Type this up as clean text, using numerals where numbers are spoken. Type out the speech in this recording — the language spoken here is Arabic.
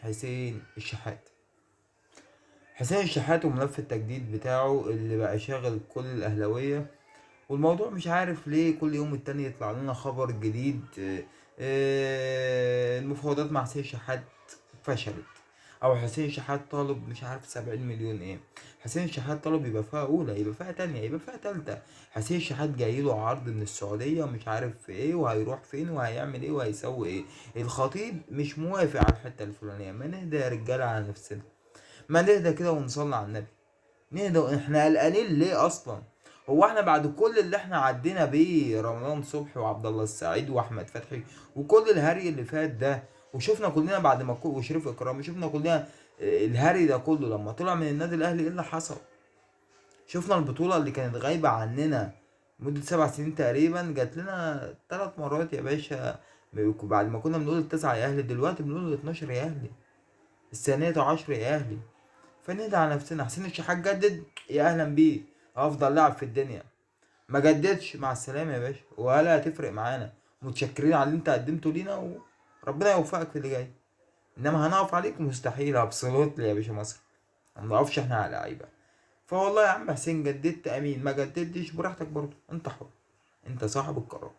حسين الشحات. حسين الشحات وملف التجديد بتاعه اللي بقى شاغل كل الأهلاوية، والموضوع مش عارف ليه كل يوم التاني يطلع لنا خبر جديد. المفاوضات مع حسين الشحات فشلت، او حسين الشحات طالب مش عارف 70 مليون ايه. حسين الشحات طالب يبقى فيها اولى، يبقى فيها تانية، يبقى فيها تالتة. حسين الشحات جايله عرض من السعودية ومش عارف في ايه، وهيروح فين وهيعمل ايه وهيسوي ايه. الخطيب مش موافق على الحتة الفلانية. ما نهدى يا رجالة على نفسنا، ما نهدى كده ونصلي على النبي. نهدى، احنا قلقانين ليه اصلا؟ هو احنا بعد كل اللي احنا عدينا بيه، رمضان صبحي وعبد الله السعيد واحمد فتحي وكل الهري اللي فات ده، وشفنا كلنا بعد ما وشريف اكرامي، شفنا كلنا الهري ده كله لما طلع من النادي الاهلي ايه اللي حصل؟ شفنا البطولة اللي كانت غايبة عننا مدة 7 سنين تقريبا، جات لنا 3 مرات يا باشا. بعد ما كنا بنقول التسعة يا اهلي، دلوقتي بنقول ال12 يا اهلي، الثانية 10 يا اهلي. فندعي على نفسنا. حسين الشحات جدد، يا اهلا بيه، افضل لاعب في الدنيا. ما جددش، مع السلامه يا باشا، ولا هتفرق معانا. متشكرين على اللي انت قدمته لينا، وربنا يوفقك في اللي جاي. انما هنقف عليك مستحيل، ابسولوتلي يا باشا مصر. ما بنقفش احنا على لعيبه. فوالله يا عم حسين، جددت امين، ما جددتش براحتك برضه، انت حر، انت صاحب القرار.